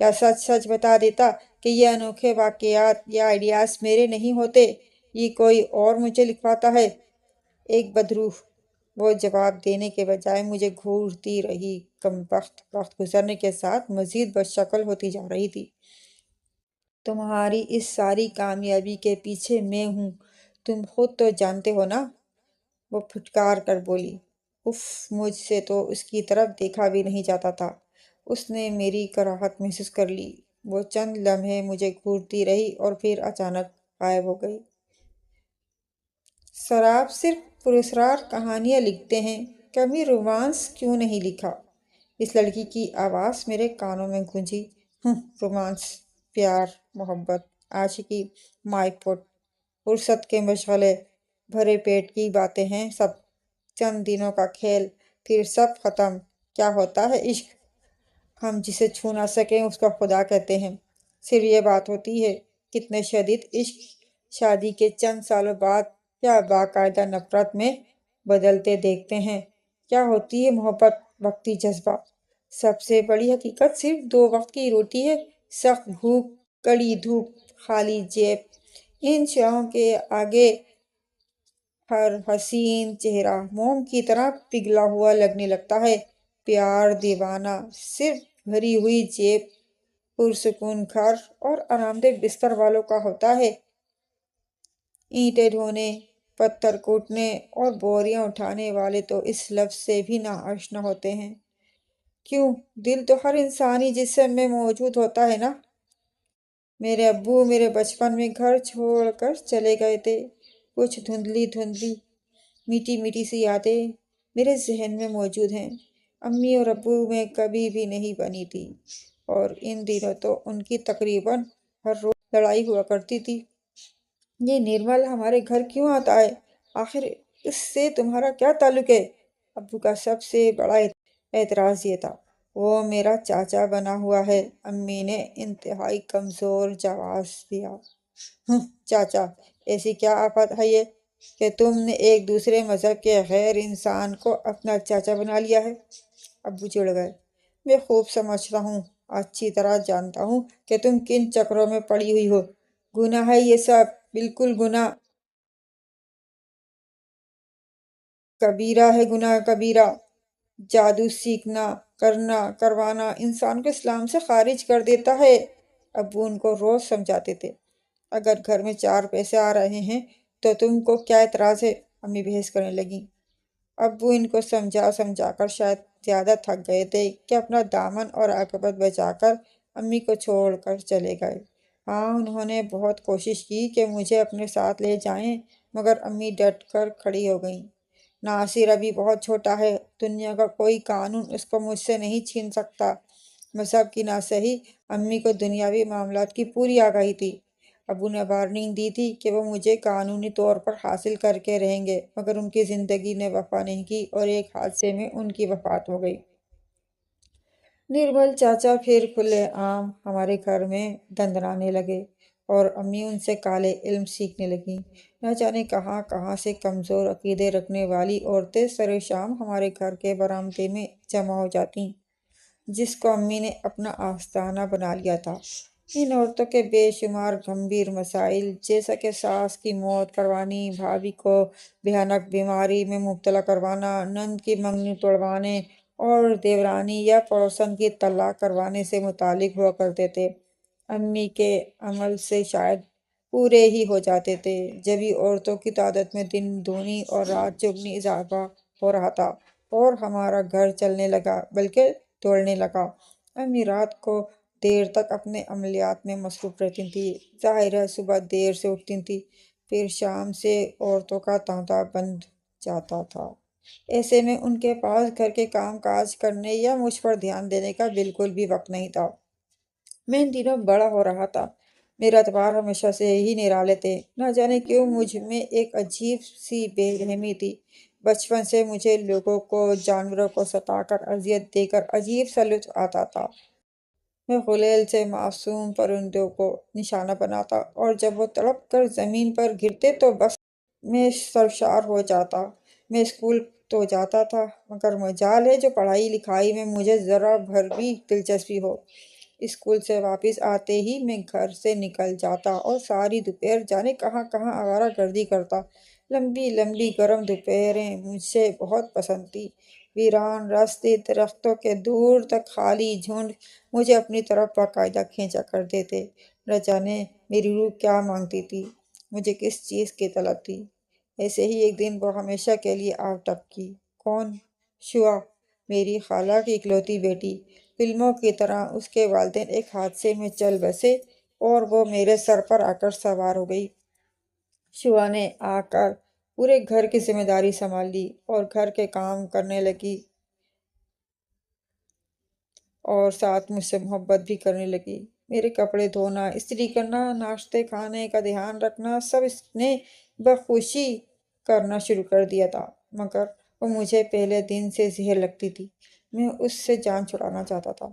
کیا سچ سچ بتا دیتا کہ یہ انوکھے واقعات یا آئیڈیاز میرے نہیں ہوتے، یہ کوئی اور مجھے لکھواتا ہے؟ ایک بدروح وہ جواب دینے کے بجائے مجھے گھورتی رہی۔ کم وقت گزرنے کے ساتھ مزید بدشکل ہوتی جا رہی تھی۔ تمہاری اس ساری کامیابی کے پیچھے میں ہوں، تم خود تو جانتے ہو نا، وہ پھٹکار کر بولی۔ اف، مجھ سے تو اس کی طرف دیکھا بھی نہیں جاتا تھا۔ اس نے میری کراہت محسوس کر لی۔ وہ چند لمحے مجھے گھورتی رہی اور پھر اچانک غائب ہو گئی۔ سر آپ صرف پراسرار کہانیاں لکھتے ہیں، کبھی رومانس کیوں نہیں لکھا؟ اس لڑکی کی آواز میرے کانوں میں گونجی۔ رومانس، پیار، محبت، عاشقی، مائی پٹ، فرصت کے مشغلے، بھرے پیٹ کی باتیں ہیں سب، چند دنوں کا کھیل، پھر سب ختم۔ کیا ہوتا ہے عشق؟ ہم جسے چھو نہ سکیں اس کو خدا کہتے ہیں، صرف یہ بات ہوتی ہے۔ کتنے شدید عشق شادی کے چند سالوں بعد کیا باقاعدہ نفرت میں بدلتے دیکھتے ہیں۔ کیا ہوتی ہے محبت؟ وقتی جذبہ۔ سب سے بڑی حقیقت صرف 2 وقت کی روٹی ہے، سخت بھوک، کڑی دھوپ، خالی جیب۔ ان شعوں کے آگے ہر حسین چہرہ موم کی طرح پگھلا ہوا لگنے لگتا ہے۔ پیار دیوانہ صرف بھری ہوئی جیب، پرسکون گھر اور آرام دہ بستر والوں کا ہوتا ہے۔ اینٹیں ڈھونے، پتھر کوٹنے اور بوریاں اٹھانے والے تو اس لفظ سے بھی ناآشنا ہوتے ہیں۔ کیوں؟ دل تو ہر انسانی جسم میں موجود ہوتا ہے نا۔ میرے ابو میرے بچپن میں گھر چھوڑ کر چلے گئے تھے۔ کچھ دھندلی دھندلی میٹھی میٹھی سی یادیں میرے ذہن میں موجود ہیں۔ امی اور ابو میں کبھی بھی نہیں بنی تھی، اور ان دنوں تو ان کی تقریباً ہر روز لڑائی ہوا کرتی تھی۔ یہ نرمل ہمارے گھر کیوں آتا ہے؟ آخر اس سے تمہارا کیا تعلق ہے؟ ابو کا سب سے بڑا اعتراض یہ تھا۔ وہ میرا چاچا بنا ہوا ہے، امی نے انتہائی کمزور جواز دیا۔ چاچا، ایسی کیا آفت ہے یہ کہ تم نے ایک دوسرے مذہب کے غیر انسان کو اپنا چاچا بنا لیا ہے؟ ابو چڑ گئے۔ میں خوب سمجھتا ہوں، اچھی طرح جانتا ہوں کہ تم کن چکروں میں پڑی ہوئی ہو۔ گناہ ہے یہ سب، بالکل گناہ، کبیرہ ہے، گناہ کبیرہ۔ جادو سیکھنا، کرنا، کروانا انسان کو اسلام سے خارج کر دیتا ہے۔ ابو ان کو روز سمجھاتے تھے۔ اگر گھر میں 4 پیسے آ رہے ہیں تو تم کو کیا اعتراض ہے؟ امی بحث کرنے لگیں۔ ابو ان کو سمجھا سمجھا کر شاید زیادہ تھک گئے تھے کہ اپنا دامن اور عاقبت بچا کر امی کو چھوڑ کر چلے گئے۔ ہاں، انہوں نے بہت کوشش کی کہ مجھے اپنے ساتھ لے جائیں، مگر امی ڈٹ کر کھڑی ہو گئیں۔ ناصر ابھی بہت چھوٹا ہے، دنیا کا کوئی قانون اس کو مجھ سے نہیں چھین سکتا۔ مذہب کی نہ سہی، امی کو دنیاوی معاملات کی پوری آگاہی تھی۔ ابو نے وارننگ دی تھی کہ وہ مجھے قانونی طور پر حاصل کر کے رہیں گے، مگر ان کی زندگی نے وفا نہیں کی اور ایک حادثے میں ان کی وفات ہو گئی۔ نرمل چاچا پھر کھلے عام ہمارے گھر میں دندنانے لگے اور امی ان سے کالے علم سیکھنے لگیں۔ نہ جانے کہاں کہاں سے کمزور عقیدے رکھنے والی عورتیں سر شام ہمارے گھر کے برآمدے میں جمع ہو جاتیں، جس کو امی نے اپنا آستانہ بنا لیا تھا۔ ان عورتوں کے بے شمار گمبھیر مسائل، جیسا کہ ساس کی موت کروانی، بھابھی کو بھیانک بیماری میں مبتلا کروانا، نند کی منگنی توڑوانے اور دیورانی یا پڑوسن کی طلاق کروانے سے متعلق ہوا کرتے تھے۔ امی کے عمل سے شاید پورے ہی ہو جاتے تھے، جبھی عورتوں کی تعداد میں دن دگنی اور رات چوگنی اضافہ ہو رہا تھا اور ہمارا گھر چلنے لگا بلکہ دوڑنے لگا۔ امی رات کو دیر تک اپنے عملیات میں مصروف رہتی تھیں، ظاہر ہے صبح دیر سے اٹھتی تھیں، پھر شام سے عورتوں کا تانتا بند جاتا تھا۔ ایسے میں ان کے پاس گھر کے کام کاج کرنے یا مجھ پر دھیان دینے کا بالکل بھی وقت نہیں تھا۔ میں ان دنوں بڑا ہو رہا تھا، میرا اتوار ہمیشہ سے ہی نرالے تھے۔ نہ جانے کیوں مجھ میں ایک عجیب سی بے رحمی تھی۔ بچپن سے مجھے لوگوں کو، جانوروں کو ستا کر، اذیت دے کر عجیب سا لطف آتا تھا۔ میں غلیل سے معصوم پرندوں کو نشانہ بناتا اور جب وہ تڑپ کر زمین پر گرتے تو بس میں سرشار ہو جاتا۔ میں اسکول تو جاتا تھا، مگر مجال ہے جو پڑھائی لکھائی میں مجھے ذرا بھر بھی دلچسپی ہو۔ اسکول سے واپس آتے ہی میں گھر سے نکل جاتا اور ساری دوپہر جانے کہاں کہاں آوارہ گردی کرتا۔ لمبی لمبی گرم دوپہریں مجھے بہت پسند تھی۔ ویران راستے، درختوں کے دور تک خالی جھنڈ مجھے اپنی طرف باقاعدہ کھینچا کرتے تھے۔ نہ جانے میری روح کیا مانگتی تھی، مجھے کس چیز کی طلب تھی۔ ایسے ہی ایک دن وہ ہمیشہ کے لیے آ ٹپکی۔ کون؟ شعا، میری خالہ کی اکلوتی بیٹی۔ فلموں کی طرح اس کے والدین ایک حادثے میں چل بسے اور وہ میرے سر پر آ کر سوار ہو گئی۔ شعا نے آ کر پورے گھر کی ذمہ داری سنبھال لی اور گھر کے کام کرنے لگی اور ساتھ مجھ سے محبت بھی کرنے لگی۔ میرے کپڑے دھونا، استری کرنا، ناشتے کھانے کا دھیان رکھنا سب اس نے بخوشی کرنا شروع کر دیا تھا، مگر وہ مجھے پہلے دن سے زہر لگتی تھی۔ میں اس سے جان چھڑانا چاہتا تھا۔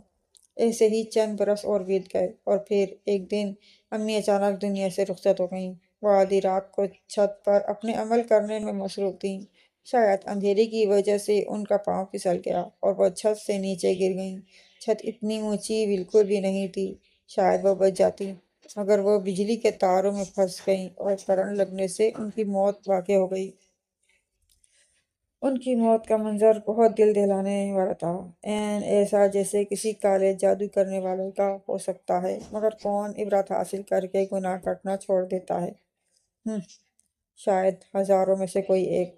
ایسے ہی چند برس اور بیت گئے اور پھر ایک دن امی اچانک دنیا سے رخصت ہو گئیں۔ وہ آدھی رات کو چھت پر اپنے عمل کرنے میں مصروف تھیں۔ شاید اندھیرے کی وجہ سے ان کا پاؤں پھسل گیا اور وہ چھت سے نیچے گر گئیں۔ چھت اتنی اونچی بالکل بھی نہیں تھی، شاید وہ بچ جاتی، مگر وہ بجلی کے تاروں میں پھنس گئیں اور کرنٹ لگنے سے ان کی موت واقع ہو گئی۔ ان کی موت کا منظر بہت دل دہلانے والا تھا، ایسا جیسے کسی کالے جادو کرنے والے کا ہو سکتا ہے، مگر کون عبرت حاصل کر کے گناہ کرنا چھوڑ دیتا ہے؟ شاید ہزاروں میں سے کوئی ایک۔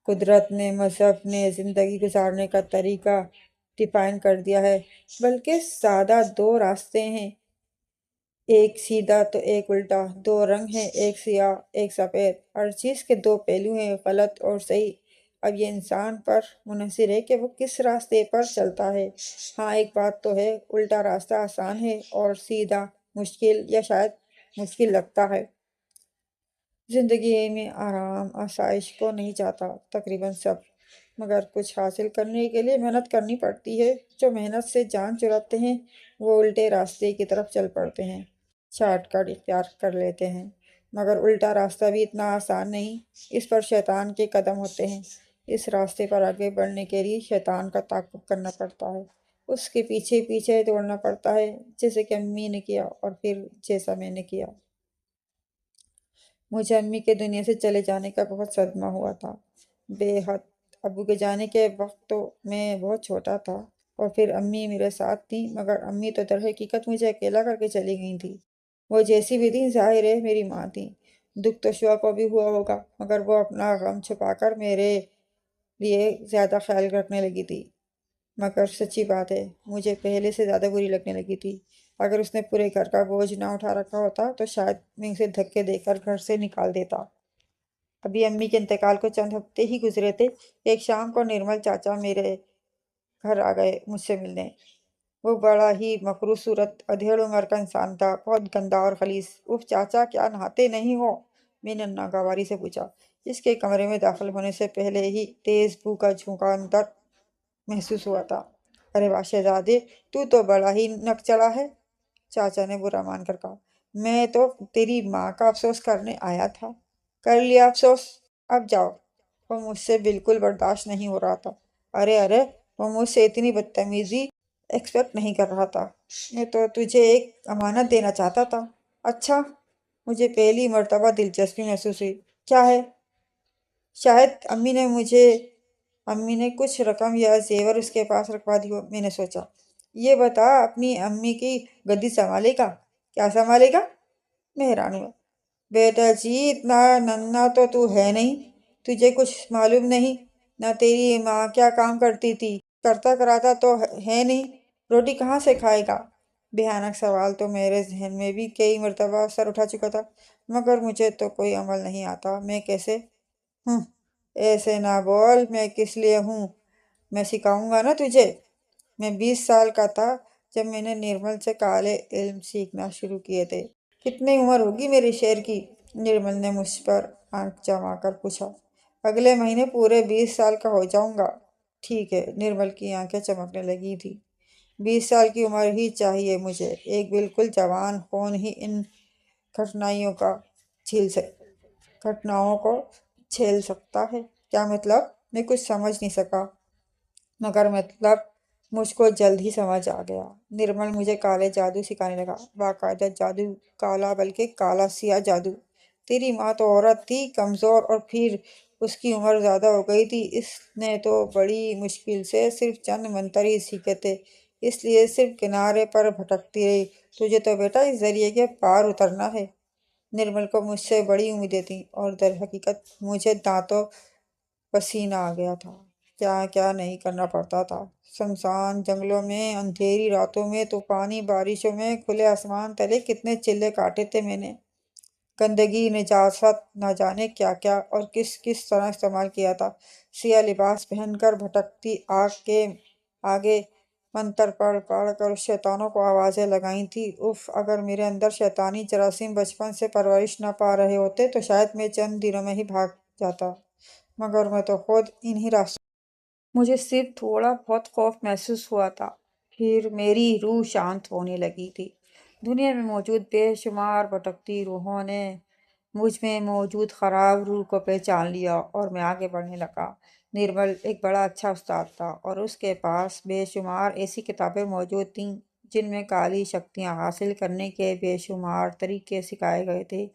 قدرت نے، مذہب نے زندگی گزارنے کا طریقہ ڈیفائن کر دیا ہے۔ بلکہ سادہ دو راستے ہیں، ایک سیدھا تو ایک الٹا، دو رنگ ہیں، ایک سیاہ ایک سفید۔ ہر چیز کے دو پہلو ہیں، غلط اور صحیح۔ اب یہ انسان پر منحصر ہے کہ وہ کس راستے پر چلتا ہے۔ ہاں، ایک بات تو ہے، الٹا راستہ آسان ہے اور سیدھا مشکل، یا شاید مشکل لگتا ہے۔ زندگی میں آرام، آسائش کو نہیں چاہتا تقریباً سب، مگر کچھ حاصل کرنے کے لیے محنت کرنی پڑتی ہے۔ جو محنت سے جان چراتے ہیں وہ الٹے راستے کی طرف چل پڑتے ہیں، شارٹ کٹ اختیار کر لیتے ہیں۔ مگر الٹا راستہ بھی اتنا آسان نہیں، اس پر شیطان کے قدم ہوتے ہیں۔ اس راستے پر آگے بڑھنے کے لیے شیطان کا تعاقب کرنا پڑتا ہے، اس کے پیچھے پیچھے دوڑنا پڑتا ہے، جیسے کہ امی نے کیا اور پھر جیسا میں نے کیا۔ مجھے امی کے دنیا سے چلے جانے کا بہت صدمہ ہوا تھا، بے حد۔ ابو کے جانے کے وقت تو میں بہت چھوٹا تھا اور پھر امی میرے ساتھ تھیں، مگر امی تو در حقیقت مجھے اکیلا کر کے چلی گئی تھیں۔ وہ جیسی بھی تھیں، ظاہر ہے میری ماں تھیں۔ دکھ تو شعا کو بھی ہوا ہوگا، مگر وہ اپنا غم چھپا کر میرے لیے زیادہ خیال رکھنے لگی تھی۔ مگر سچی بات ہے، مجھے پہلے سے زیادہ بری لگنے لگی تھی۔ اگر اس نے پورے گھر کا بوجھ نہ اٹھا رکھا ہوتا تو شاید میں اسے دھکے دے کر گھر سے نکال دیتا۔ ابھی امی کے انتقال کو چند ہفتے ہی گزرے تھے، ایک شام کو نرمل چاچا میرے گھر آ گئے مجھ سے ملنے۔ وہ بڑا ہی مکروہ صورت، ادھیڑ عمر کا انسان تھا، بہت گندا اور خلیص۔ اف چاچا، کیا نہاتے نہیں ہو؟ میں نے ناگواری سے پوچھا۔ اس کے کمرے میں داخل ہونے سے پہلے ہی تیز بو کا جھونکا اندر محسوس ہوا تھا۔ ارے واہ شہزادے، تو بڑا ہی نک چڑھا ہے، چاچا نے برا مان کر کہا۔ میں تو تیری ماں کا افسوس کرنے آیا تھا۔ کر لیا افسوس، اب جاؤ۔ وہ مجھ سے بالکل برداشت نہیں ہو رہا تھا۔ ارے، وہ مجھ سے اتنی بدتمیزی ایکسپیکٹ نہیں کر رہا تھا۔ میں تو تجھے ایک امانت دینا چاہتا تھا۔ اچھا؟ مجھے پہلی مرتبہ دلچسپی محسوس ہوئی۔ کیا ہے؟ شاید امی نے کچھ رقم یا زیور اس کے پاس رکھوا دی ہو، میں نے سوچا۔ یہ بتا، اپنی امی کی گدی سنبھالے گا؟ کیا سنبھالے گا؟ میں حیران ہوا۔ بیٹا جی، اتنا ننھا تو ہے نہیں، تجھے کچھ معلوم نہیں؟ نہ تیری ماں کیا کام کرتی تھی؟ کرتا کراتا تو ہے نہیں، روٹی کہاں سے کھائے گا؟ بھیانک سوال تو میرے ذہن میں بھی کئی مرتبہ سر اٹھا چکا تھا، مگر مجھے تو کوئی عمل نہیں آتا۔ میں کیسے؟ ایسے نہ بول، میں کس لیے ہوں؟ میں سکھاؤں گا نا تجھے۔ میں 20 سال کا تھا جب میں نے نرمل سے کالے علم سیکھنا شروع کیے تھے۔ کتنی عمر ہوگی میرے شیر کی؟ نرمل نے مجھ پر آنکھ جما کر پوچھا۔ اگلے مہینے پورے 20 سال کا ہو جاؤں گا۔ ٹھیک ہے، نرمل کی آنکھیں چمکنے لگی تھی۔ 20 سال کی عمر ہی چاہیے مجھے، ایک بالکل جوان خون ہی ان گھٹناؤں کو جھیل سکتا ہے۔ کیا مطلب؟ میں کچھ سمجھ نہیں سکا، مگر مطلب مجھ کو جلد ہی سمجھ آ گیا۔ نرمل مجھے کالے جادو سکھانے لگا، باقاعدہ جادو، کالا بلکہ کالا سیاہ جادو۔ تیری ماں تو عورت تھی، کمزور، اور پھر اس کی عمر زیادہ ہو گئی تھی۔ اس نے تو بڑی مشکل سے صرف چند منتر ہی سیکھے تھے، اس لیے صرف کنارے پر بھٹکتی رہی۔ تجھے تو بیٹا اس ذریعے کے پار اترنا ہے۔ نرمل کو مجھ سے بڑی امیدیں تھیں، اور در حقیقت مجھے دانتوں پسینہ آ گیا تھا۔ کیا کیا نہیں کرنا پڑتا تھا۔ سنسان جنگلوں میں، اندھیری راتوں میں، طوفانی بارشوں میں، کھلے آسمان تلے کتنے چلے کاٹے تھے میں نے۔ گندگی، نجاست، نہ جانے کیا کیا اور کس کس طرح استعمال کیا تھا۔ سیاہ لباس پہن کر بھٹکتی آگ کے آگے منتر پڑھ پڑھ کر شیطانوں کو آوازیں لگائی تھی۔ اف، اگر میرے اندر شیطانی جراثیم بچپن سے پرورش نہ پا رہے ہوتے تو شاید میں چند دنوں میں ہی بھاگ جاتا، مگر میں تو خود انہی راستوں۔ مجھے صرف تھوڑا بہت خوف محسوس ہوا تھا، پھر میری روح شانت ہونے لگی تھی۔ دنیا میں موجود بے شمار بھٹکتی روحوں نے مجھ میں موجود خراب روح کو پہچان لیا، اور میں آگے بڑھنے لگا۔ نرمل ایک بڑا اچھا استاد تھا، اور اس کے پاس بے شمار ایسی کتابیں موجود تھیں جن میں کالی شکتیاں حاصل کرنے کے بے شمار طریقے سکھائے گئے تھے۔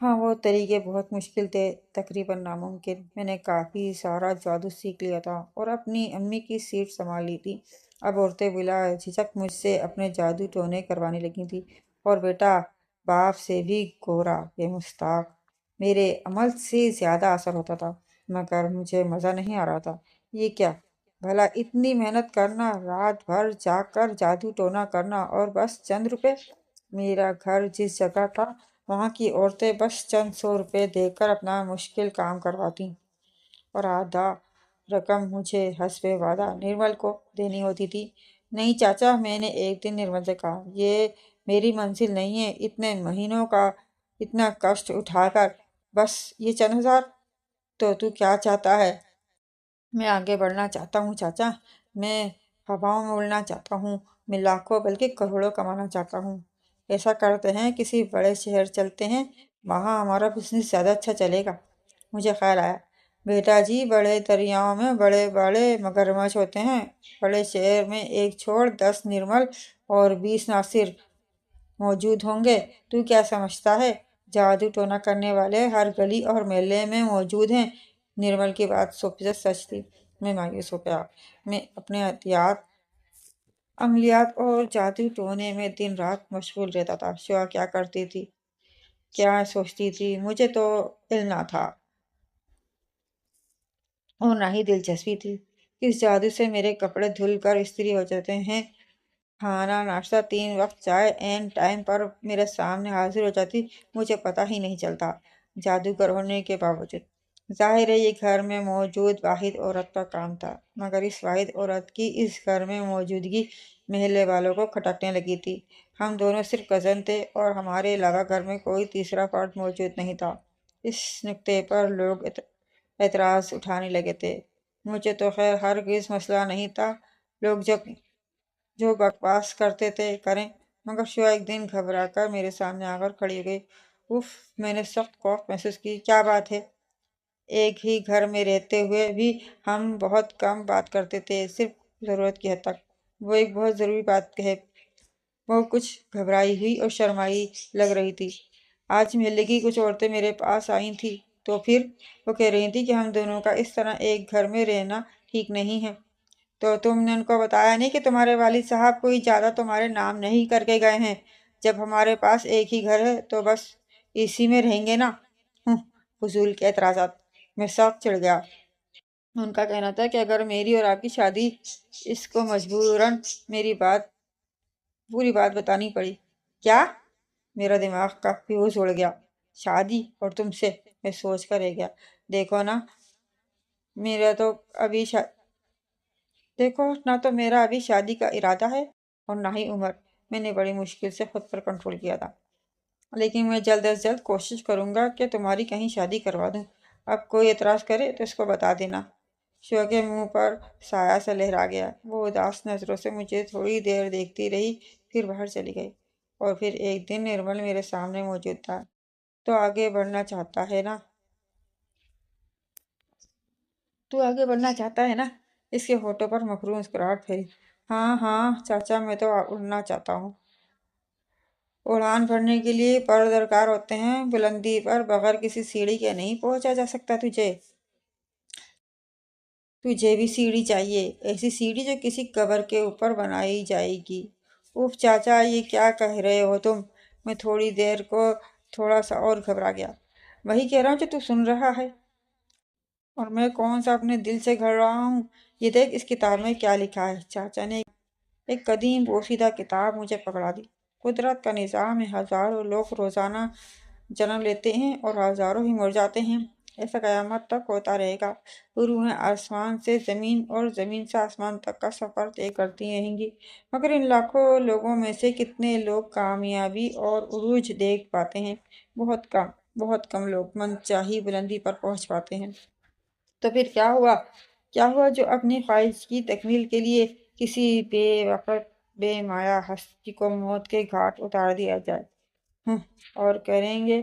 ہاں، وہ طریقے بہت مشکل تھے، تقریباً ناممکن۔ میں نے کافی سارا جادو سیکھ لیا تھا اور اپنی امی کی سیٹ سنبھال لی تھی۔ اب عورتیں بلا جھجک مجھ سے اپنے جادو ٹونے کروانے لگی تھیں، اور بیٹا باپ سے بھی گورا، بے مستاق، میرے عمل سے زیادہ اثر ہوتا تھا، مگر مجھے مزہ نہیں آ رہا تھا۔ یہ کیا بھلا، اتنی محنت کرنا، رات بھر جاگ کر جادو ٹونا کرنا، اور بس چند روپے؟ میرا گھر جس جگہ تھا وہاں کی عورتیں بس چند 100 روپے دے کر اپنا مشکل کام کرواتی، اور آدھا رقم مجھے حسب وعدہ نرمل کو دینی ہوتی تھی۔ نہیں چاچا، میں نے ایک دن نرمل سے کہا، یہ میری منزل نہیں ہے، اتنے مہینوں کا اتنا کشٹ اٹھا کر بس یہ چند ہزار؟ تو کیا چاہتا ہے؟ میں آگے بڑھنا چاہتا ہوں چاچا، میں ہواؤں میں اڑنا چاہتا ہوں، میں لاکھوں بلکہ کروڑوں کمانا چاہتا ہوں۔ ایسا کرتے ہیں، کسی بڑے شہر چلتے ہیں، وہاں ہمارا بزنس زیادہ اچھا چلے گا۔ مجھے خیال آیا، بیٹا جی، بڑے دریاؤں میں بڑے بڑے مگرمچھ ہوتے ہیں، بڑے شہر میں ایک چھوڑ 10 نرمل اور 20 ناصر موجود ہوں گے۔ تو کیا سمجھتا ہے، جادو ٹونا کرنے والے ہر گلی اور محلے میں موجود ہیں؟ نرمل کی بات 100% سچ تھی۔ میں مایوس ہو گیا۔ میں اپنے عملیات اور جادو ٹونے میں دن رات مشغول رہتا تھا۔ شعا کیا کرتی تھی، کیا سوچتی تھی، مجھے تو علم نہ تھا، اور نہ ہی دلچسپی تھی۔ اس جادو سے میرے کپڑے دھل کر استری ہو جاتے ہیں، کھانا ناشتہ 3 وقت چائے عین ٹائم پر میرے سامنے حاضر ہو جاتی، مجھے پتہ ہی نہیں چلتا۔ جادوگر ہونے کے باوجود ظاہر ہے یہ گھر میں موجود واحد عورت کا کام تھا، مگر اس واحد عورت کی اس گھر میں موجودگی محلے والوں کو کھٹکنے لگی تھی۔ ہم دونوں صرف کزن تھے، اور ہمارے علاوہ گھر میں کوئی تیسرا فرد موجود نہیں تھا۔ اس نکتے پر لوگ اعتراض اٹھانے لگے تھے۔ مجھے تو خیر ہرگز مسئلہ نہیں تھا، لوگ جو بکواس کرتے تھے کریں، مگر شعا ایک دن گھبرا کر میرے سامنے آ کر کھڑی ہو گئی۔ اف، میں نے سخت خوف محسوس کی۔ کیا بات ہے؟ ایک ہی گھر میں رہتے ہوئے بھی ہم بہت کم بات کرتے تھے، صرف ضرورت کی حد تک۔ وہ ایک بہت ضروری بات ہے۔ وہ کچھ گھبرائی ہوئی اور شرمائی لگ رہی تھی۔ آج محلے کی کچھ عورتیں میرے پاس آئی تھیں، تو پھر وہ کہہ رہی تھیں کہ ہم دونوں کا اس طرح ایک گھر میں رہنا ٹھیک نہیں ہے۔ تو تم نے ان کو بتایا نہیں کہ تمہارے والد صاحب کوئی زیادہ تمہارے نام نہیں کر کے گئے ہیں؟ جب ہمارے پاس ایک ہی گھر ہے تو بس اسی میں رہیں گے نا؟ فضول کے اعتراضات۔ میں سخت چڑھ گیا۔ ان کا کہنا تھا کہ اگر میری اور آپ کی شادی، اس کو مجبوراً میری پوری بات بتانی پڑی۔ کیا؟ میرا دماغ کا فیوز اڑ گیا۔ شادی اور تم سے؟ میں سوچ کر رہ گیا۔ دیکھو نا، میرا تو ابھی دیکھو نہ تو میرا ابھی شادی کا ارادہ ہے، اور نہ ہی عمر۔ میں نے بڑی مشکل سے خود پر کنٹرول کیا تھا، لیکن میں جلد از جلد کوشش کروں گا کہ تمہاری کہیں شادی کروا دوں۔ اب کوئی اعتراض کرے تو اس کو بتا دینا۔ شعا کے منہ پر سایہ سا لہرا گیا۔ وہ اداس نظروں سے مجھے تھوڑی دیر دیکھتی رہی، پھر باہر چلی گئی۔ اور پھر ایک دن نرمل میرے سامنے موجود تھا۔ تو آگے بڑھنا چاہتا ہے نا؟ اس کے ہونٹوں پر مکرو مسکراہٹ پھیلی۔ ہاں ہاں چاچا، میں تو اڑنا چاہتا ہوں۔ اڑان بھرنے کے لیے پر درکار ہوتے ہیں، بلندی پر بغیر کسی سیڑھی کے نہیں پہنچا جا سکتا۔ تجھے بھی سیڑھی چاہیے، ایسی سیڑھی جو کسی قبر کے اوپر بنائی جائے گی۔ اوف چاچا، یہ کیا کہہ رہے ہو تم؟ میں تھوڑی دیر کو تھوڑا سا اور گھبرا گیا۔ وہی کہہ رہا ہوں جو تو سن رہا ہے، اور میں کون سا اپنے دل سے گھڑ رہا ہوں۔ یہ دیکھ اس کتاب میں کیا لکھا ہے۔ چاچا نے ایک قدیم بوسیدہ کتاب مجھے پکڑا دی۔ قدرت کا نظام ہے، ہزاروں لوگ روزانہ جنم لیتے ہیں اور ہزاروں ہی مر جاتے ہیں، ایسا قیامت تک ہوتا رہے گا۔ روحیں آسمان سے زمین اور زمین سے آسمان تک کا سفر طے کرتی رہیں گی، مگر ان لاکھوں لوگوں میں سے کتنے لوگ کامیابی اور عروج دیکھ پاتے ہیں؟ بہت کم لوگ منچاہی بلندی پر پہنچ پاتے ہیں۔ تو پھر کیا ہوا جو اپنی خواہش کی تکمیل کے لیے کسی بے وقت بے مایہ ہستی کو موت کے گھاٹ اتار دیا جائے؟ اور کریں گے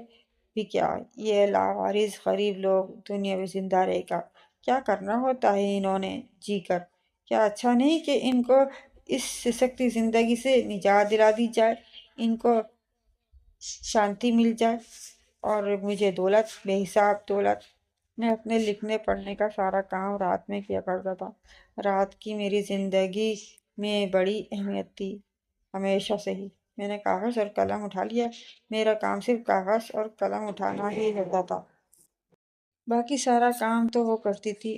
بھی کیا یہ لاوارث غریب لوگ؟ دنیا میں زندہ رہ کر کیا کرنا ہوتا ہے انہوں نے جی کر؟ کیا اچھا نہیں کہ ان کو اس سسکتی زندگی سے نجات دلا دی جائے، ان کو شانتی مل جائے، اور مجھے دولت، بے حساب دولت؟ میں اپنے لکھنے پڑھنے کا سارا کام رات میں کیا کرتا تھا۔ رات کی میری زندگی میں بڑی اہمیت تھی، ہمیشہ سے ہی۔ میں نے کاغذ اور قلم اٹھا لیا، میرا کام صرف کاغذ اور قلم اٹھانا ہی ہوتا تھا، باقی سارا کام تو وہ کرتی تھی،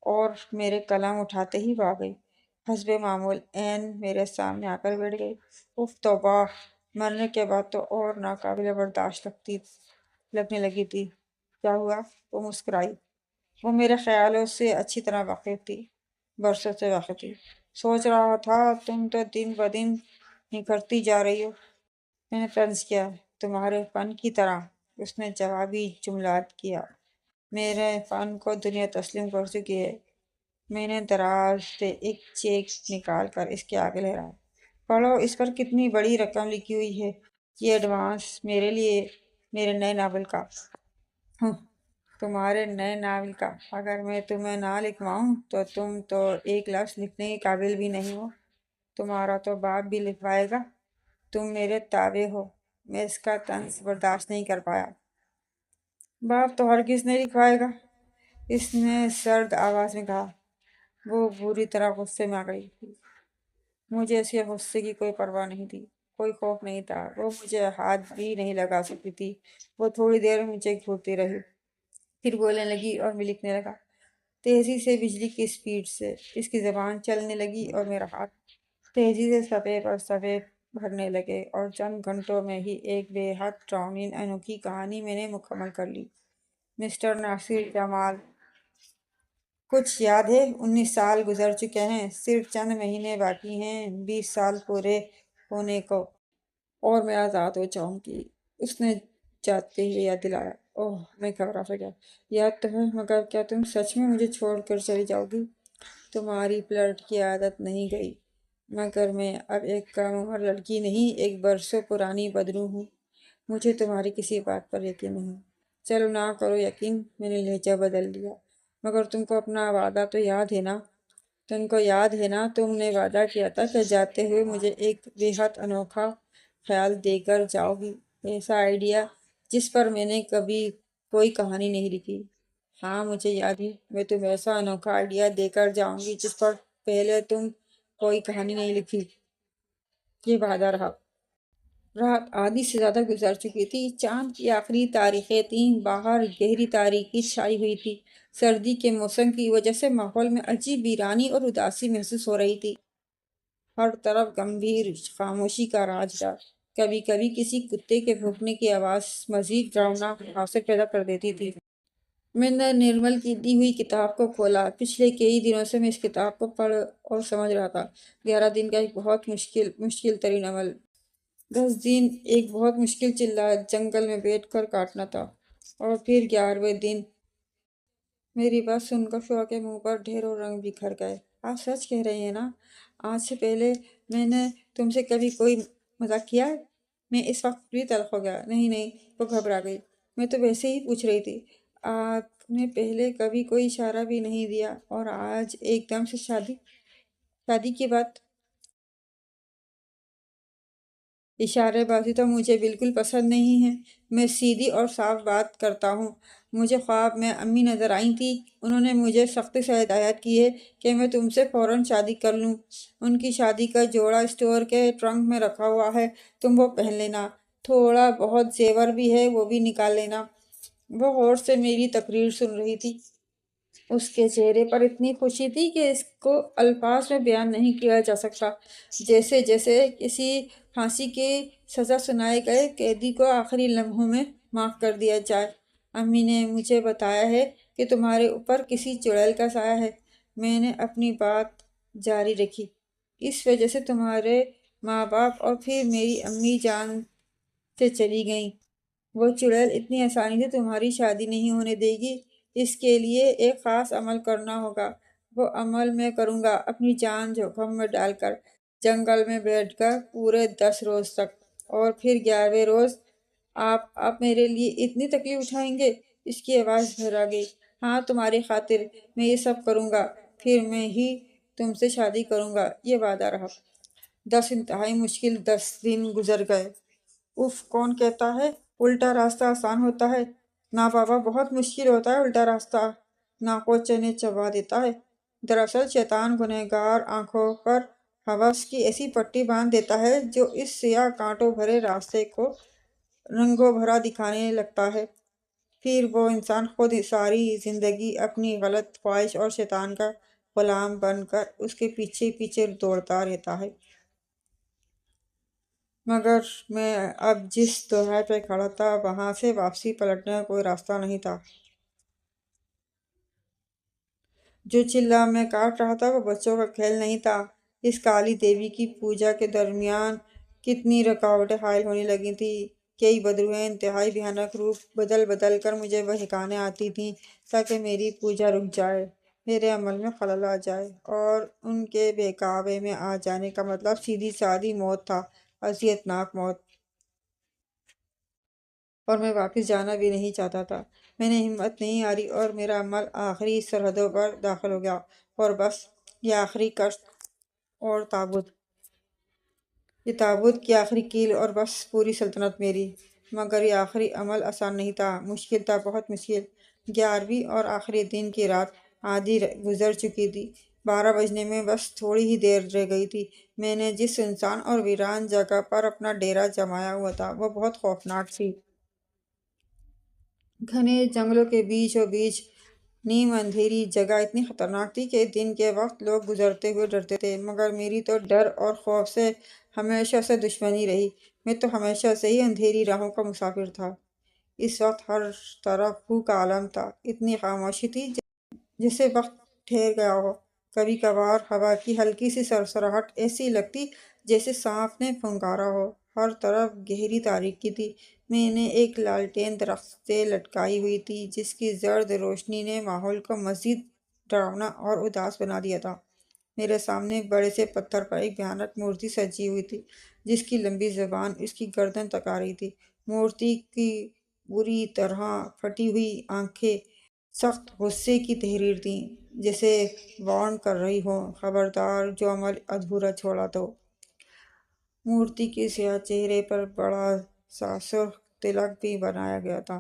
اور میرے قلم اٹھاتے ہی وہ آ گئی، حسب معمول عین میرے سامنے آ کر بیٹھ گئی۔ اف توبہ! مرنے کے بعد تو اور ناقابل برداشت لگنے لگی تھی۔ کیا ہوا؟ وہ مسکرائی۔ وہ میرے خیالوں سے اچھی طرح واقف تھی، برسوں سے واقف تھی۔ سوچ رہا تھا تم تو دن بدن نکھرتی جا رہی ہو۔ میں نے طنز کیا۔ تمہارے فن کی طرح، اس نے جوابی جملات کیا۔ میرے فن کو دنیا تسلیم کر چکی ہے۔ میں نے دراز سے ایک چیک نکال کر اس کے آگے لہرایا۔ پڑھو، اس پر کتنی بڑی رقم لکھی ہوئی ہے۔ یہ ایڈوانس میرے لیے، میرے نئے ناول کا۔ تمہارے نئے ناول کا؟ اگر میں تمہیں نہ لکھواؤں تو تم تو ایک لفظ لکھنے کے قابل بھی نہیں ہو۔ تمہارا تو باپ بھی لکھوائے گا، تم میرے تابع ہو۔ میں اس کا طنز برداشت نہیں کر پایا۔ باپ تو ہرگز نہیں لکھوائے گا، اس نے سرد آواز میں کہا۔ وہ بری طرح غصے میں آ گئی تھی۔ مجھے اس کے غصے کی کوئی پرواہ نہیں تھی، کوئی خوف نہیں تھا۔ وہ مجھے ہاتھ بھی نہیں لگا سکتی تھی۔ وہ تھوڑی دیر مجھے گھورتی رہی، پھر بولنے لگی اور میں لکھنے لگا، تیزی سے، بجلی کی سپیڈ سے۔ اس کی زبان چلنے لگی اور میرا ہاتھ تیزی سے صفحے پر صفحے بھرنے لگے، اور چند گھنٹوں میں ہی ایک بے حد ڈراؤنی انوکھی کہانی میں نے مکمل کر لی۔ مسٹر ناصر جمال، کچھ یاد ہے؟ 19 سال گزر چکے ہیں، صرف چند مہینے باقی ہیں 20 سال پورے ہونے کو، اور میں آزاد ہو جاؤں گی، اس نے جاتے ہوئے یاد دلایا۔ اوہ، میں گھبرا سا گیا۔ یاد تو ہے، مگر کیا تم سچ میں مجھے چھوڑ کر چلی جاؤ گی؟ تمہاری فلرٹ کی عادت نہیں گئی، مگر میں اب ایک کم عمر لڑکی نہیں، ایک برسوں پرانی بدرو ہوں۔ مجھے تمہاری کسی بات پر یقین نہیں۔ چلو نہ کرو یقین، میں نے لہجہ بدل دیا، مگر تم کو اپنا وعدہ تو یاد ہے نا؟ تم نے وعدہ کیا تھا کہ جاتے ہوئے مجھے ایک بے حد انوکھا خیال دے کر جاؤ گی، ایسا آئیڈیا جس پر میں نے کبھی کوئی کہانی نہیں لکھی۔ ہاں مجھے یاد ہے، میں تمہیں ایسا انوکھا آئیڈیا دے کر جاؤں گی جس پر پہلے تم کوئی کہانی نہیں لکھی۔ یہ وعدہ رہا۔ رات آدھی سے زیادہ گزر چکی تھی، چاند کی آخری تاریخیں تھیں، باہر گہری تاریکی چھائی ہوئی تھی۔ سردی کے موسم کی وجہ سے ماحول میں عجیب ویرانی اور اداسی محسوس ہو رہی تھی۔ ہر طرف گمبھیر خاموشی کا راج تھا۔ کبھی کبھی کسی کتے کے بھونکنے کی آواز مزید ڈراؤنا عناصر پیدا کر دیتی تھی۔ میں نے نرمل کی دی ہوئی کتاب کو کھولا۔ پچھلے کئی دنوں سے میں اس کتاب کو پڑھ اور سمجھ رہا تھا۔ 11 دن کا ایک بہت مشکل ترین عمل، 10 دن ایک بہت مشکل چلہ جنگل میں بیٹھ کر کاٹنا تھا، اور پھر 11ویں دن۔ میری بات سن کر شعا کے منہ پر ڈھیروں رنگ بکھر گئے۔ آپ سچ کہہ رہے ہیں نا؟ آج سے پہلے میں نے تم سے کبھی کوئی مذاق کیا ہے؟ میں اس وقت بھی تلخ ہو گیا۔ نہیں، وہ گھبرا گئی۔ میں تو ویسے ہی پوچھ رہی تھی۔ آپ نے پہلے کبھی کوئی اشارہ بھی نہیں دیا، اور آج ایک دم سے شادی کی بات؟ اشارے بازی تو مجھے بالکل پسند نہیں ہے۔ میں سیدھی اور صاف بات کرتا ہوں۔ مجھے خواب میں امی نظر آئی تھی۔ انہوں نے مجھے سختی سے ہدایت کی ہے کہ میں تم سے فوراً شادی کر لوں۔ ان کی شادی کا جوڑا اسٹور کے ٹرنک میں رکھا ہوا ہے، تم وہ پہن لینا۔ تھوڑا بہت زیور بھی ہے، وہ بھی نکال لینا۔ وہ غور سے میری تقریر سن رہی تھی۔ اس کے چہرے پر اتنی خوشی تھی کہ اس کو الفاظ میں بیان نہیں کیا جا سکتا، جیسے جیسے کسی پھانسی کی سزا سنائے گئے قیدی کو آخری لمحوں میں معاف کر دیا جائے۔ امی نے مجھے بتایا ہے کہ تمہارے اوپر کسی چڑیل کا سایہ ہے۔ میں نے اپنی بات جاری رکھی۔ اس وجہ سے تمہارے ماں باپ اور پھر میری امی جان سے چلی گئیں۔ وہ چڑیل اتنی آسانی سے تمہاری شادی نہیں ہونے دے گی۔ اس کے لیے ایک خاص عمل کرنا ہوگا۔ وہ عمل میں کروں گا، اپنی جان جوخم میں ڈال کر، جنگل میں بیٹھ کر پورے 10 روز تک، اور پھر 11ویں روز آپ میرے لیے اتنی تکلیف اٹھائیں گے؟ اس کی آواز بھر گئی۔ ہاں، تمہاری خاطر میں یہ سب کروں گا، پھر میں ہی تم سے شادی کروں گا، یہ وعدہ رہا۔ 10 انتہائی مشکل 10 دن گزر گئے۔ اف، کون کہتا ہے الٹا راستہ آسان ہوتا ہے؟ نہ بابا، بہت مشکل ہوتا ہے الٹا راستہ، ناکوں چنے چبا دیتا ہے۔ دراصل شیطان گنہگار آنکھوں پر حوث کی ایسی پٹی باندھ دیتا ہے جو اس سیاہ کانٹوں بھرے راستے کو رنگوں بھرا دکھانے لگتا ہے۔ پھر وہ انسان خود ساری زندگی اپنی غلط خواہش اور شیطان کا غلام بن کر اس کے پیچھے پیچھے دوڑتا رہتا ہے۔ مگر میں اب جس دوحہ پہ کھڑا تھا، وہاں سے واپسی پلٹنے کا کوئی راستہ نہیں تھا۔ جو چلہ میں کاٹ رہا تھا وہ بچوں کا کھیل نہیں تھا۔ اس کالی دیوی کی پوجا کے درمیان کتنی رکاوٹیں حائل ہونے لگی تھیں۔ کئی بدروحیں انتہائی بھیانک روپ بدل بدل کر مجھے بہکانے آتی تھیں تاکہ میری پوجا رک جائے، میرے عمل میں خلل آ جائے، اور ان کے بہکاوے میں آ جانے کا مطلب سیدھی سادی موت تھا، اذیت ناک موت۔ اور میں واپس جانا بھی نہیں چاہتا تھا۔ میں نے ہمت نہیں ہاری اور میرا عمل آخری سرحدوں پر داخل ہو گیا، اور بس یہ آخری کشت اور تابوت، یہ تابوت کی آخری کیل، اور بس پوری سلطنت میری۔ مگر یہ آخری عمل آسان نہیں تھا، مشکل تھا، بہت مشکل۔ 11ویں اور آخری دن کی رات آدھی گزر چکی تھی۔ 12 بجنے میں بس تھوڑی ہی دیر رہ گئی تھی۔ میں نے جس سنسان اور ویران جگہ پر اپنا ڈیرا جمایا ہوا تھا وہ بہت خوفناک تھی۔ گھنے جنگلوں کے بیچ و بیچ نیم اندھیری جگہ اتنی خطرناک تھی کہ دن کے وقت لوگ گزرتے ہوئے ڈرتے تھے، مگر میری تو ڈر اور خوف سے ہمیشہ سے دشمنی رہی۔ میں تو ہمیشہ سے ہی اندھیری راہوں کا مسافر تھا۔ اس وقت ہر طرف بھو کا عالم تھا، اتنی خاموشی تھی جیسے وقت ٹھہر گیا ہو۔ کبھی کبھار ہوا کی ہلکی سی سرسراہٹ ایسی لگتی جیسے سانپ نے پھنکارا ہو۔ ہر طرف گہری تاریکی تھی۔ میں نے ایک لالٹین درخت سے لٹکائی ہوئی تھی جس کی زرد روشنی نے ماحول کو مزید ڈراؤنا اور اداس بنا دیا تھا۔ میرے سامنے بڑے سے پتھر پر ایک بھیانک مورتی سجی ہوئی تھی جس کی لمبی زبان اس کی گردن تک آ رہی تھی۔ مورتی کی بری طرح پھٹی ہوئی آنکھیں سخت غصے کی تحریر تھیں، جیسے وارن کر رہی ہوں، خبردار، جو عمل ادھورا چھوڑا تو۔ مورتی کے سیاہ چہرے پر بڑا سا سرخ تلک بھی بنایا گیا تھا۔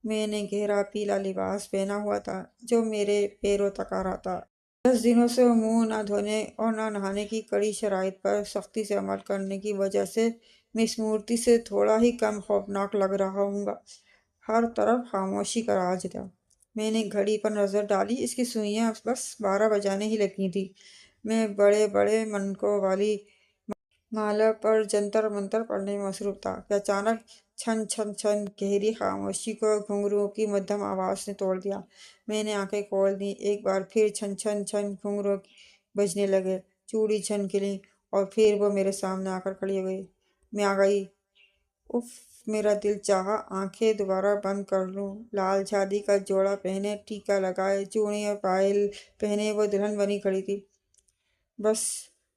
میں نے گہرا پیلا لباس پہنا ہوا تھا جو میرے پیروں تک آ رہا تھا۔ 10 دنوں سے منہ نہ دھونے اور نہ نہانے کی کڑی شرائط پر سختی سے عمل کرنے کی وجہ سے میں اس مورتی سے تھوڑا ہی کم خوفناک لگ رہا ہوں گا۔ ہر طرف خاموشی کا راج تھا۔ میں نے گھڑی پر نظر ڈالی، اس کی سوئیاں بس 12 بجانے ہی لگی تھیں۔ میں بڑے بڑے منکوں والی مالا پر جنتر منتر پڑھنے میں مصروف تھا کہ اچانک چھن چھن چھن گہری خاموشی کو گھنگرو کی مدھم آواز نے توڑ دیا۔ میں نے آنکھیں کھول دیں، ایک بار پھر چھن چھن چھن گھنگرو بجنے لگے، چوڑی چھن کھلیں، اور پھر وہ میرے سامنے آ کر کھڑی ہو گئی۔ میں آ گئی۔ اف، میرا دل چاہا آنکھیں دوبارہ بند کر لوں۔ لال شادی کا جوڑا پہنے، ٹیکا لگائے، چوڑی اور پائل پہنے وہ دلہن بنی کھڑی تھی۔ بس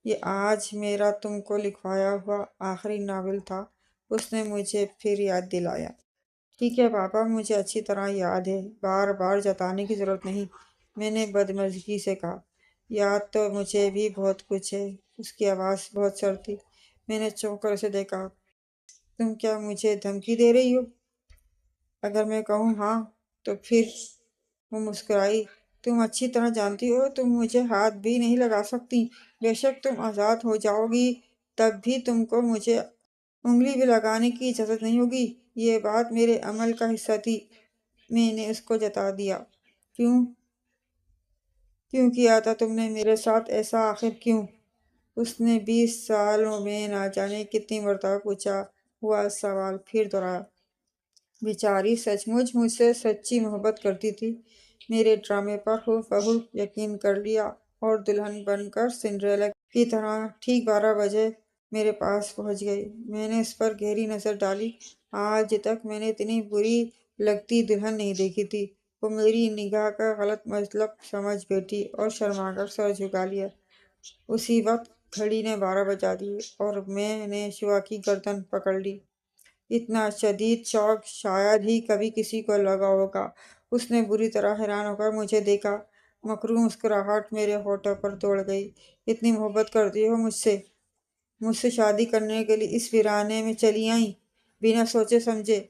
یہ آج میرا تم کو لکھوایا ہوا آخری ناول تھا، اس نے مجھے پھر یاد دلایا۔ ٹھیک ہے پاپا، مجھے اچھی طرح یاد ہے، بار بار جتانے کی ضرورت نہیں، میں نے بدمزگی سے کہا۔ یاد تو مجھے بھی بہت کچھ ہے۔ اس کی آواز بہت سرد تھی۔ میں نے چونک کر اسے دیکھا۔ تم کیا مجھے دھمکی دے رہی ہو؟ اگر میں کہوں ہاں تو پھر؟ وہ مسکرائی۔ تم اچھی طرح جانتی ہو تم مجھے ہاتھ بھی نہیں لگا سکتی۔ بے شک تم آزاد ہو جاؤ گی تب بھی تم کو مجھے انگلی بھی لگانے کی اجازت نہیں ہوگی۔ یہ بات میرے عمل کا حصہ تھی، میں نے اس کو جتا دیا۔ کیوں کیا تھا تم نے میرے ساتھ ایسا؟ آخر کیوں؟ اس نے 20 سالوں میں نہ جانے کتنی مرتبہ پوچھا ہوا سوال پھر دہرایا۔ بیچاری سچ مچ مجھ سے سچی محبت کرتی تھی۔ میرے ڈرامے پر ہو بہو یقین کر لیا اور دلہن بن کر سنڈریلا کی طرح ٹھیک 12 بجے میرے پاس پہنچ گئی۔ میں نے اس پر گہری نظر ڈالی۔ آج تک میں نے اتنی بری لگتی دلہن نہیں دیکھی تھی۔ وہ میری نگاہ کا غلط مطلب سمجھ بیٹھی اور شرما کر سر جھکا لیا۔ اسی وقت گھڑی نے 12 بجا دی اور میں نے شعا کی گردن پکڑ لی۔ اتنا شدید شوق شاید ہی کبھی کسی کو لگا ہوگا۔ اس نے بری طرح حیران ہو کر مجھے دیکھا۔ مکروہ مسکراہٹ میرے ہونٹوں پر دوڑ گئی۔ اتنی محبت کرتی ہو مجھ سے شادی کرنے کے لیے اس ویرانے میں چلی آئیں بنا سوچے سمجھے؟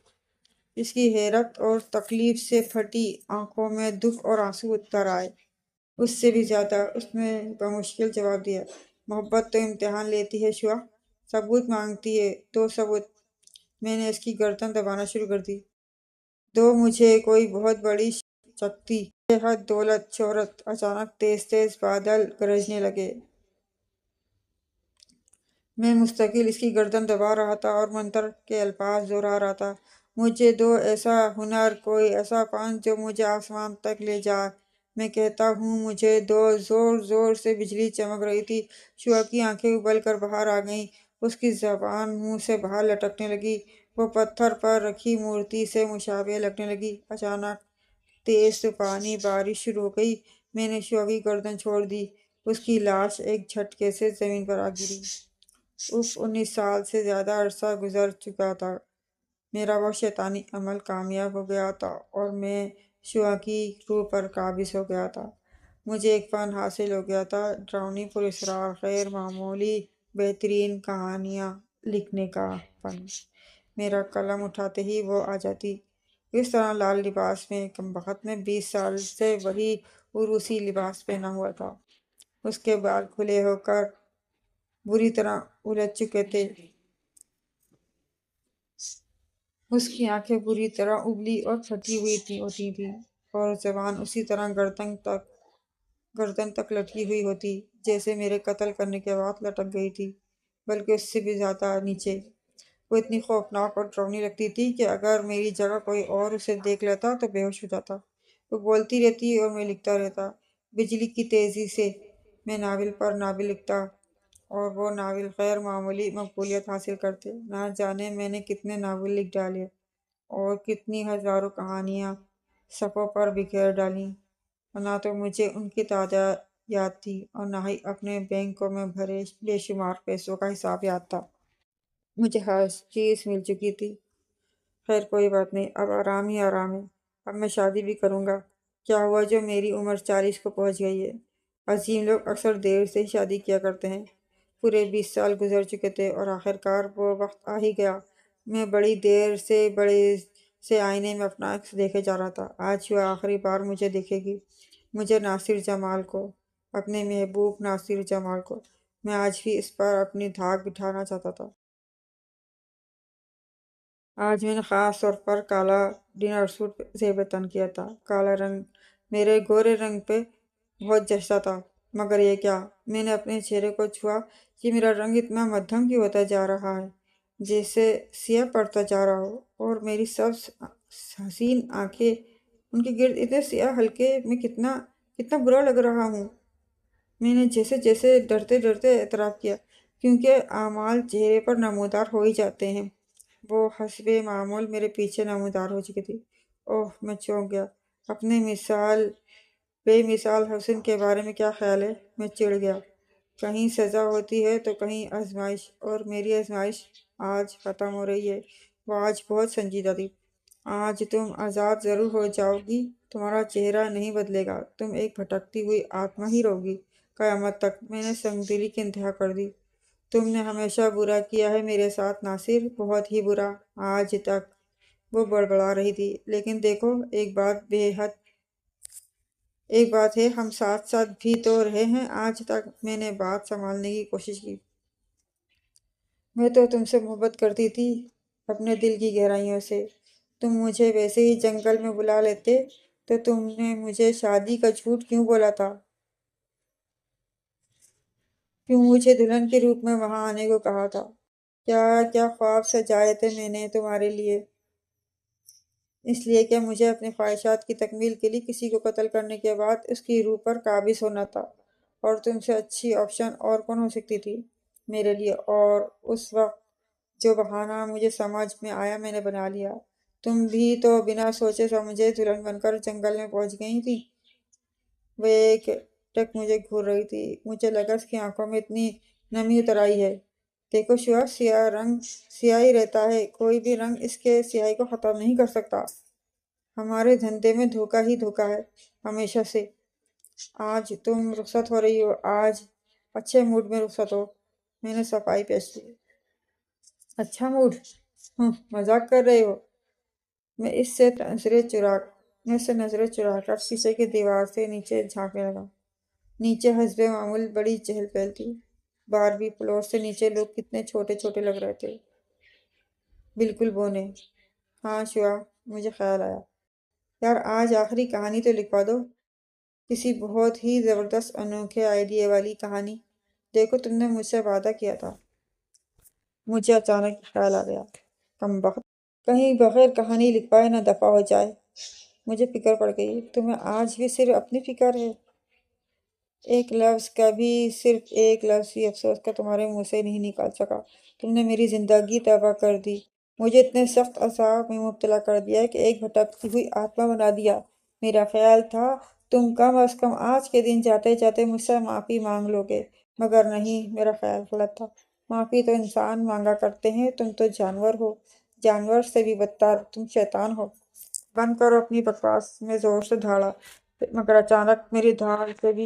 اس کی حیرت اور تکلیف سے پھٹی آنکھوں میں دکھ اور آنسو اتر آئے۔ اس سے بھی زیادہ، اس نے بمشکل جواب دیا۔ محبت تو امتحان لیتی ہے شعا، ثبوت مانگتی ہے۔ دو ثبوت۔ میں نے اس کی گردن دبانا شروع کر دی۔ دو مجھے کوئی بہت بڑی شکتی، صحت، دولت، شہرت۔ اچانک تیز تیز بادل گرجنے لگے۔ میں مستقل اس کی گردن دبا رہا تھا اور منتر کے الفاظ دہرا رہا تھا۔ مجھے دو، ایسا ہنر، کوئی ایسا فن جو مجھے آسمان تک لے جائے۔ میں کہتا ہوں مجھے دو۔ زور زور سے بجلی چمک رہی تھی۔ شعا کی آنکھیں ابل کر باہر آ گئیں۔ اس کی زبان منہ سے باہر لٹکنے لگی۔ وہ پتھر پر رکھی مورتی سے مشابہ لگنے لگی۔ اچانک تیز طوفانی بارش شروع ہو گئی۔ میں نے شعا کی گردن چھوڑ دی۔ اس کی لاش ایک جھٹکے سے زمین پر آ گری۔ 19 سال سے زیادہ عرصہ گزر چکا تھا۔ میرا وہ شیطانی عمل کامیاب ہو گیا تھا اور میں شعا کی روح پر قابض ہو گیا تھا۔ مجھے ایک فن حاصل ہو گیا تھا، ڈراؤنی، پراسرار، غیر معمولی، بہترین کہانیاں لکھنے کا فن۔ میرا قلم اٹھاتے ہی وہ آ جاتی۔ اس طرح لال لباس میں کمبخت نے 20 سال سے وہی عروسی لباس پہنا ہوا تھا۔ اس کے بال کھلے ہو کر بری طرح الجھ چکے تھے۔ اس کی آنکھیں بری طرح ابلی اور پھٹی ہوئی ہوتی تھیں اور زبان اسی طرح گردن تک لٹکی ہوئی ہوتی جیسے میرے قتل کرنے کے بعد لٹک گئی تھی، بلکہ اس سے بھی زیادہ نیچے۔ وہ اتنی خوفناک اور ڈراؤنی لگتی تھی کہ اگر میری جگہ کوئی اور اسے دیکھ لیتا تو بے ہوش ہو جاتا۔ وہ بولتی رہتی اور میں لکھتا رہتا، بجلی کی تیزی سے۔ میں ناول پر ناول لکھتا اور وہ ناول غیر معمولی مقبولیت حاصل کرتے۔ نہ جانے میں نے کتنے ناول لکھ ڈالے اور کتنی ہزاروں کہانیاں صفحوں پر بکھیر ڈالیں۔ نہ تو مجھے ان کی تعداد یاد تھی اور نہ ہی اپنے بینکوں میں بھرے بے شمار پیسوں کا حساب یاد تھا۔ مجھے ہر چیز مل چکی تھی۔ خیر کوئی بات نہیں، اب آرام ہی آرام ہے۔ اب میں شادی بھی کروں گا۔ کیا ہوا جو میری عمر 40 کو پہنچ گئی ہے؟ عظیم لوگ اکثر دیر سے ہی شادی کیا کرتے ہیں۔ پورے 20 سال گزر چکے تھے اور آخرکار وہ وقت آ ہی گیا۔ میں بڑی دیر سے بڑے سے آئینے میں اپنا عکس دیکھے جا رہا تھا۔ آج وہ آخری بار مجھے دیکھے گی، مجھے ناصر جمال کو، اپنے محبوب ناصر جمال کو۔ میں آج بھی اس پر اپنی دھاک بٹھانا چاہتا تھا۔ آج میں نے خاص طور پر کالا ڈنر سوٹ زیب تن کیا تھا۔ کالا رنگ میرے گورے رنگ پہ بہت جچتا تھا، مگر یہ کیا، میں نے اپنے چہرے کو چھوا کہ میرا رنگ اتنا مدھم کیوں ہوتا جا رہا ہے، جیسے سیاہ پڑتا جا رہا ہو، اور میری سبز حسین آنکھیں ان کے گرد اتنے سیاہ حلقے، میں کتنا برا لگ رہا ہوں۔ میں نے جیسے ڈرتے ڈرتے اعتراف کیا، کیونکہ اعمال چہرے پر نمودار ہو ہی جاتے ہیں۔ وہ حسب معمول میرے پیچھے نمودار ہو چکی تھی۔ اوہ، میں چونک گیا۔ اپنے بے مثال حسن کے بارے میں کیا خیال ہے؟ میں چڑ گیا۔ کہیں سزا ہوتی ہے تو کہیں آزمائش، اور میری آزمائش آج ختم ہو رہی ہے۔ وہ آج بہت سنجیدہ تھی۔ آج تم آزاد ضرور ہو جاؤ گی، تمہارا چہرہ نہیں بدلے گا، تم ایک بھٹکتی ہوئی آتما ہی رہو گی قیامت تک۔ میں نے سنگ دلی کی انتہا کر دی۔ تم نے ہمیشہ برا کیا ہے میرے ساتھ ناصر، بہت ہی برا۔ آج تک وہ بڑبڑا رہی تھی۔ لیکن دیکھو، ایک بات ہے، ہم ساتھ ساتھ بھی تو رہے ہیں۔ آج تک میں نے بات سنبھالنے کی کوشش کی۔ میں تو تم سے محبت کرتی تھی، اپنے دل کی گہرائیوں سے۔ تم مجھے ویسے ہی جنگل میں بلا لیتے تو تم نے مجھے شادی کا جھوٹ کیوں بولا تھا؟ کیوں مجھے دلہن کے روپ میں وہاں آنے کو کہا تھا؟ کیا کیا خواب سجائے تھے میں نے تمہارے لیے؟ اس لیے کہ مجھے اپنی خواہشات کی تکمیل کے لیے کسی کو قتل کرنے کے بعد اس کی روح پر قابض ہونا تھا۔ اور تم سے اچھی آپشن اور کون ہو سکتی تھی میرے لیے؟ اور اس وقت جو بہانہ مجھے سمجھ میں آیا میں نے بنا لیا۔ تم بھی تو بنا سوچے سمجھے دلہن بن کر جنگل میں پہنچ گئی تھی۔ وہ ایک ٹک مجھے گھور رہی تھی۔ مجھے لگا اس کی آنکھوں میں اتنی نمی اتر آئی ہے۔ دیکھو شیوا، سیاہ رنگ سیاہ ہی رہتا ہے، کوئی بھی رنگ اس کے سیاہی کو ختم نہیں کر سکتا۔ ہمارے دھندے میں دھوکہ ہی دھوکہ ہے، ہمیشہ سے۔ آج تم رخصت ہو رہی ہو، آج اچھے موڈ میں رخصت ہو۔ میں نے صفائی پیش کی۔ اچھا موڈ؟ مذاق کر رہے ہو؟ میں اس سے نظریں چرا کر شیشے کی دیوار سے نیچے جھانکنے لگا۔ نیچے حسب معمول بڑی چہل پہل تھی۔ 12ویں فلور سے نیچے لوگ کتنے چھوٹے چھوٹے لگ رہے تھے، بالکل بونے۔ ہاں شیوا، مجھے خیال آیا، یار آج آخری کہانی تو لکھوا دو، کسی بہت ہی زبردست انوکھے آئیڈیا والی کہانی۔ دیکھو، تم نے مجھ سے وعدہ کیا تھا۔ مجھے اچانک خیال آ گیا، کمبخت، کہیں بغیر کہانی لکھوائے نہ دفع ہو جائے۔ مجھے فکر پڑ گئی، تمہیں آج بھی صرف اپنی فکر ہے؟ ایک لفظ کا بھی، صرف ایک لفظ بھی افسوس کا تمہارے منہ سے نہیں نکال سکا۔ تم نے میری زندگی تباہ کر دی، مجھے اتنے سخت عذاب میں مبتلا کر دیا کہ ایک بھٹکتی ہوئی آتما بنا دیا۔ میرا خیال تھا تم کم از کم آج کے دن جاتے جاتے مجھ سے معافی مانگ لو گے، مگر نہیں، میرا خیال غلط تھا۔ معافی تو انسان مانگا کرتے ہیں، تم تو جانور ہو، جانور سے بھی بدتر، تم شیطان ہو۔ بند کرو اپنی بکواس، میں زور سے دھاڑا، مگر اچانک میری دھاڑ سے بھی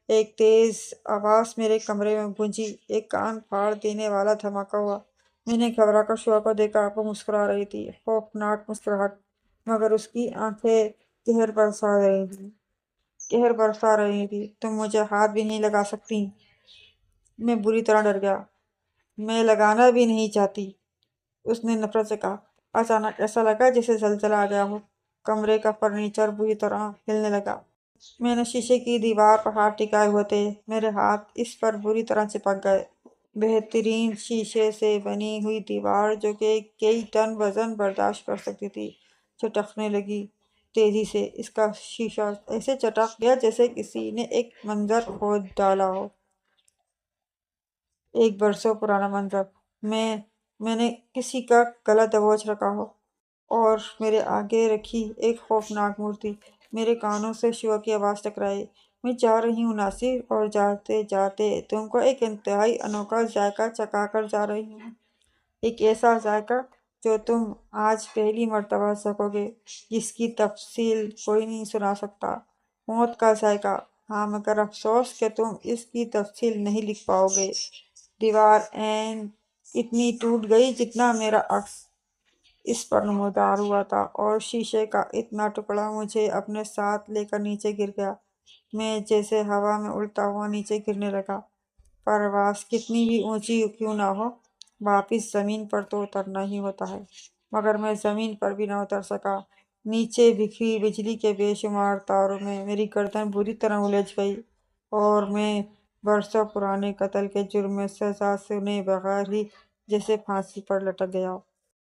ایک تیز آواز میرے کمرے میں گونجی، ایک کان پھاڑ دینے والا دھماکہ ہوا۔ میں نے گھبرا کر شیوا کو دیکھا، وہ مسکرا رہی تھی، خوفناک مسکراہٹ، مگر اس کی آنکھیں قہر برسا رہی تھی۔ تم مجھے ہاتھ بھی نہیں لگا سکتی۔ میں بری طرح ڈر گیا۔ میں لگانا بھی نہیں چاہتی، اس نے نفرت سے کہا۔ اچانک ایسا لگا جیسے زلزلہ آ گیا ہو، کمرے کا فرنیچر بری طرح ہلنے لگا۔ میں نے شیشے کی دیوار پر ہاتھ ٹکائے ہوئے تھے، میرے ہاتھ اس پر بری طرح چپک گئے۔ بہترین شیشے سے بنی ہوئی دیوار جو کہ کئی ٹن وزن برداشت کر سکتی تھی، چٹکنے لگی تیزی سے۔ اس کا شیشہ ایسے چٹک گیا جیسے کسی نے ایک منظر کھود ڈالا ہو، ایک برسوں پرانا منظر۔ میں نے کسی کا گلا دبوچ رکھا ہو اور میرے آگے رکھی ایک خوفناک مورتی۔ میرے کانوں سے شیوا کی آواز ٹکرائی، میں جا رہی ہوں ناصر، اور جاتے جاتے تم کو ایک انتہائی انوکھا ذائقہ چکھا کر جا رہی ہوں۔ ایک ایسا ذائقہ جو تم آج پہلی مرتبہ چکھو گے، جس کی تفصیل کوئی نہیں سنا سکتا۔ موت کا ذائقہ، ہاں، مگر افسوس کہ تم اس کی تفصیل نہیں لکھ پاؤ گے۔ دیوار اتنی ٹوٹ گئی جتنا میرا عکس اس پر نمودار ہوا تھا، اور شیشے کا اتنا ٹکڑا مجھے اپنے ساتھ لے کر نیچے گر گیا۔ میں جیسے ہوا میں اڑتا ہوا نیچے گرنے لگا۔ پرواز کتنی بھی اونچی کیوں نہ ہو، واپس زمین پر تو اترنا ہی ہوتا ہے، مگر میں زمین پر بھی نہ اتر سکا۔ نیچے بکھری بجلی کے بے شمار تاروں میں میری گردن بری طرح الجھ گئی، اور میں برسوں پرانے قتل کے جرم میں سزا سنے بغیر ہی جیسے پھانسی پر لٹک گیا۔